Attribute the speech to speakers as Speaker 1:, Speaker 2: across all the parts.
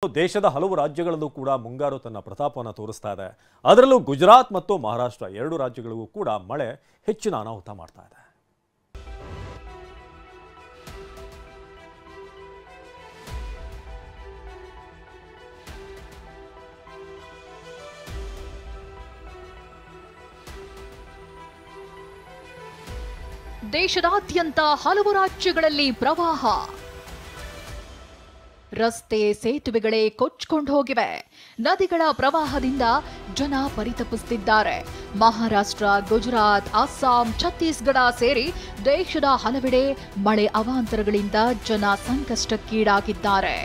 Speaker 1: ದೇಶದ ಹಲವು ರಾಜ್ಯಗಳಲ್ಲೂ ಕೂಡ ಮುಂಗಾರು ತನ್ನ ಪ್ರತಾಪವನ್ನು ತೋರಿಸ್ತಾ ಇದೆ. ಅದರಲ್ಲೂ ಗುಜರಾತ್ ಮತ್ತು ಮಹಾರಾಷ್ಟ್ರ ಎರಡು ರಾಜ್ಯಗಳಿಗೂ ಕೂಡ ಮಳೆ ಹೆಚ್ಚಿನ ಅನಾಹುತ ಮಾಡ್ತಾ ಇದೆ.
Speaker 2: ದೇಶದಾದ್ಯಂತ ಹಲವು ರಾಜ್ಯಗಳಲ್ಲಿ ಪ್ರವಾಹ, ರಸ್ತೆ ಸೇತುವೆಗಳೇ ಕೊಚ್ಚಿಕೊಂಡು ಹೋಗಿವೆ. ನದಿಗಳ ಪ್ರವಾಹದಿಂದ ಜನ ಪರಿತಪಿಸುತ್ತಿದ್ದಾರೆ. ಮಹಾರಾಷ್ಟ್ರ, ಗುಜರಾತ್, ಅಸ್ಸಾಂ, ಛತ್ತೀಸ್ಗಢ ಸೇರಿ ದೇಶದ ಹಲವೆಡೆ ಮಳೆ ಅವಾಂತರಗಳಿಂದ ಜನ ಸಂಕಷ್ಟಕ್ಕೀಡಾಗಿದ್ದಾರೆ.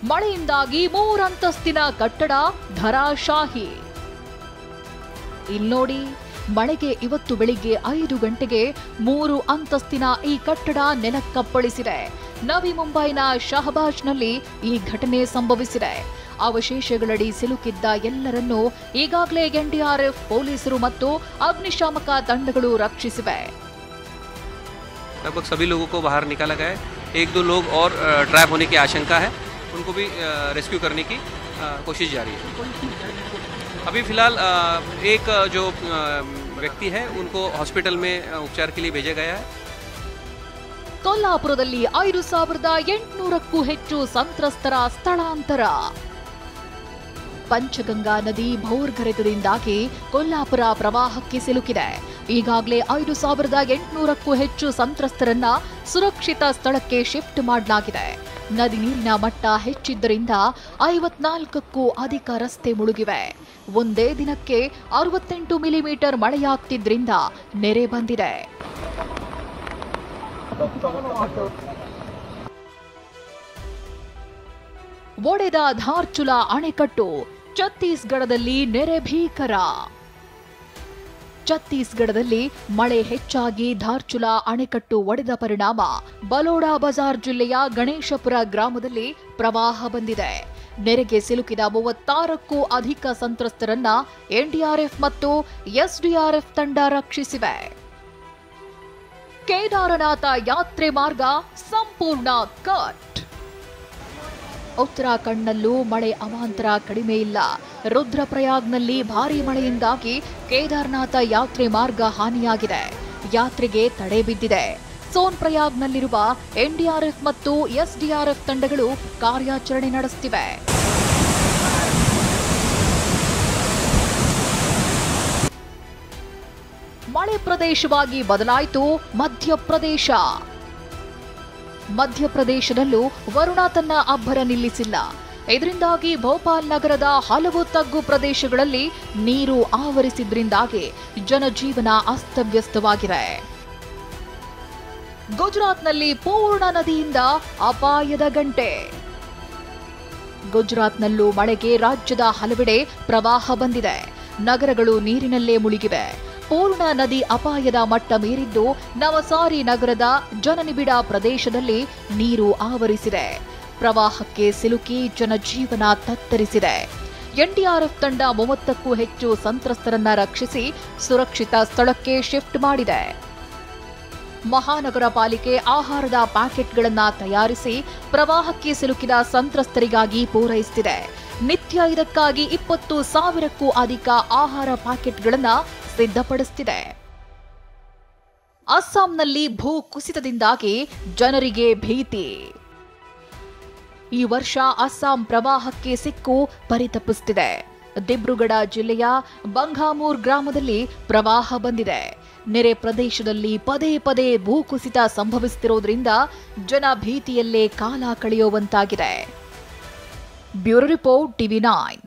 Speaker 2: ಮಳೆಯಿಂದಾಗಿ 3 ಅಂತಸ್ತಿನ ಕಟ್ಟಡ ಧರಾಶಾಹಿ. ಇಲ್ನೋಡಿ, ಮಳೆಗೆ ಇವತ್ತು ಬೆಳಿಗ್ಗೆ 5 ಗಂಟೆಗೆ 3 ಅಂತಸ್ತಿನ ಈ ಕಟ್ಟಡ ನೆಲಕ್ಕಪ್ಪಳಿಸಿದೆ. ನವಿ ಮುಂಬೈನ ಶಹಬಾಜ್ನಲ್ಲಿ ಈ ಘಟನೆ ಸಂಭವಿಸಿದೆ. ಅವಶೇಷಗಳಡಿ ಸಿಲುಕಿದ್ದ ಎಲ್ಲರನ್ನೂ ಈಗಾಗಲೇ ಎನ್ಡಿಆರ್ಎಫ್ ಪೊಲೀಸರು ಮತ್ತು ಅಗ್ನಿಶಾಮಕ ತಂಡಗಳು ರಕ್ಷಿಸಿವೆ.
Speaker 3: लगभग सभी लोगों को बाहर निकाला गया है. 1-2 लोग और ट्रैप होने की आशंका है. उनको भी रेस्क्यू करने की कोशिश जारी है. अभी फिलहाल एक जो व्यक्ति है उनको हॉस्पिटल में उपचार के लिए भेजा गया है.
Speaker 2: ಕೊಲ್ಲಾಪುರದಲ್ಲಿ 5800ಕ್ಕೂ ಹೆಚ್ಚು ಸಂತ್ರಸ್ತರ ಸ್ಥಳಾಂತರ. ಪಂಚಗಂಗಾ ನದಿ ಭೋರ್ಗರೆತದಿಂದಾಗಿ ಕೊಲ್ಲಾಪುರ ಪ್ರವಾಹಕ್ಕೆ ಸಿಲುಕಿದೆ. ಈಗಾಗಲೇ 5800ಕ್ಕೂ ಹೆಚ್ಚು ಸಂತ್ರಸ್ತರನ್ನ ಸುರಕ್ಷಿತ ಸ್ಥಳಕ್ಕೆ ಶಿಫ್ಟ್ ಮಾಡಲಾಗಿದೆ. ನದಿ ನೀರಿನ ಮಟ್ಟ ಹೆಚ್ಚಿದ್ದರಿಂದ 54ಕ್ಕೂ ಅಧಿಕ ರಸ್ತೆ ಮುಳುಗಿವೆ. ಒಂದೇ ದಿನಕ್ಕೆ 68 ಮಿಲಿಮೀಟರ್ ಮಳೆಯಾಗ್ತಿದ್ರಿಂದ ನೆರೆ ಬಂದಿದೆ. ಒಡೆದ ಧಾರ್ಚುಲಾ ಅಣೆಕಟ್ಟು, ಛತ್ತೀಸ್ಗಢದಲ್ಲಿ ನೆರೆ ಭೀಕರ. ಛತ್ತೀಸ್ಗಢದಲ್ಲಿ ಮಳೆ ಹೆಚ್ಚಾಗಿ ಧಾರ್ಚುಲಾ ಅಣೆಕಟ್ಟು ಒಡೆದ ಪರಿಣಾಮ ಬಲೋಡಾ ಬಜಾರ್ ಜಿಲ್ಲೆಯ ಗಣೇಶಪುರ ಗ್ರಾಮದಲ್ಲಿ ಪ್ರವಾಹ ಬಂದಿದೆ. ನೆರೆಗೆ ಸಿಲುಕಿದ 36ಕ್ಕೂ ಅಧಿಕ ಸಂತ್ರಸ್ತರನ್ನ ಎನ್ಡಿಆರ್ಎಫ್ ಮತ್ತು ಎಸ್ಡಿಆರ್ಎಫ್ ತಂಡ ರಕ್ಷಿಸಿವೆ. ಕೇದಾರನಾಥ ಯಾತ್ರೆ ಮಾರ್ಗ ಸಂಪೂರ್ಣ ಕಟ್. ಉತ್ತರಾಖಂಡ್ನಲ್ಲೂ ಮಳೆ ಅವಾಂತರ ಕಡಿಮೆ ಇಲ್ಲ. ರುದ್ರಪ್ರಯಾಗ್ನಲ್ಲಿ ಭಾರೀ ಮಳೆಯಿಂದಾಗಿ ಕೇದಾರನಾಥ ಯಾತ್ರೆ ಮಾರ್ಗ ಹಾನಿಯಾಗಿದೆ. ಯಾತ್ರೆಗೆ ತಡೆ ಬಿದ್ದಿದೆ. ಸೋನ್ ಪ್ರಯಾಗ್ನಲ್ಲಿರುವ ಎನ್ಡಿಆರ್ಎಫ್ ಮತ್ತು ಎಸ್ಡಿಆರ್ಎಫ್ ತಂಡಗಳು ಕಾರ್ಯಾಚರಣೆ ನಡೆಸುತ್ತಿವೆ. ಮಳೆ ಪ್ರದೇಶವಾಗಿ ಬದಲಾಯಿತು ಮಧ್ಯಪ್ರದೇಶ. ಮಧ್ಯಪ್ರದೇಶದಲ್ಲೂ ವರುಣ ತನ್ನ ಅಬ್ಬರ ನಿಲ್ಲಿಸಿಲ್ಲ. ಇದರಿಂದಾಗಿ ಭೋಪಾಲ್ ನಗರದ ಹಲವು ತಗ್ಗು ಪ್ರದೇಶಗಳಲ್ಲಿ ನೀರು ಆವರಿಸಿದ್ರಿಂದಾಗಿ ಜನಜೀವನ ಅಸ್ತವ್ಯಸ್ತವಾಗಿದೆ. ಗುಜರಾತ್ನಲ್ಲಿ ಪೂರ್ಣ ನದಿಯಿಂದ ಅಪಾಯದ ಗಂಟೆ. ಗುಜರಾತ್ನಲ್ಲೂ ಮಳೆಗೆ ರಾಜ್ಯದ ಹಲವೆಡೆ ಪ್ರವಾಹ ಬಂದಿದೆ. ನಗರಗಳು ನೀರಿನಲ್ಲೇ ಮುಳುಗಿವೆ. ಪೂರ್ಣ ನದಿ ಅಪಾಯದ ಮಟ್ಟ ಮೀರಿದ್ದು ನವಸಾರಿ ನಗರದ ಜನನಿಬಿಡ ಪ್ರದೇಶದಲ್ಲಿ ನೀರು ಆವರಿಸಿದೆ. ಪ್ರವಾಹಕ್ಕೆ ಸಿಲುಕಿ ಜನಜೀವನ ತತ್ತರಿಸಿದೆ. ಎನ್ಡಿಆರ್ಎಫ್ ತಂಡ 30ಕ್ಕೂ ಹೆಚ್ಚು ಸಂತ್ರಸ್ತರನ್ನ ರಕ್ಷಿಸಿ ಸುರಕ್ಷಿತ ಸ್ಥಳಕ್ಕೆ ಶಿಫ್ಟ್ ಮಾಡಿದೆ. ಮಹಾನಗರ ಪಾಲಿಕೆ ಆಹಾರದ ಪ್ಯಾಕೆಟ್ಗಳನ್ನು ತಯಾರಿಸಿ ಪ್ರವಾಹಕ್ಕೆ ಸಿಲುಕಿದ ಸಂತ್ರಸ್ತರಿಗಾಗಿ ಪೂರೈಸುತ್ತಿದೆ. ನಿತ್ಯ ಇದಕ್ಕಾಗಿ 20,000ಕ್ಕೂ ಅಧಿಕ ಆಹಾರ ಪ್ಯಾಕೆಟ್ಗಳನ್ನು ಸಿದ್ಧಪಡಿಸುತ್ತಿದೆ. ಅಸ್ಸಾಂನಲ್ಲಿ ಭೂ ಕುಸಿತದಿಂದಾಗಿ ಜನರಿಗೆ ಭೀತಿ. ಈ ವರ್ಷ ಅಸ್ಸಾಂ ಪ್ರವಾಹಕ್ಕೆ ಸಿಕ್ಕು ಪರಿತಪಿಸುತ್ತಿದೆ. ದಿಬ್ರುಗಢ ಜಿಲ್ಲೆಯ ಬಂಘಾಮೂರ್ ಗ್ರಾಮದಲ್ಲಿ ಪ್ರವಾಹ ಬಂದಿದೆ. ನೆರೆ ಪ್ರದೇಶದಲ್ಲಿ ಪದೇ ಪದೇ ಭೂಕುಸಿತ ಸಂಭವಿಸುತ್ತಿರುವುದರಿಂದ ಜನ ಭೀತಿಯಲ್ಲೇ ಕಾಲ ಕಳೆಯುವಂತಾಗಿದೆ. Bureau report, TV9.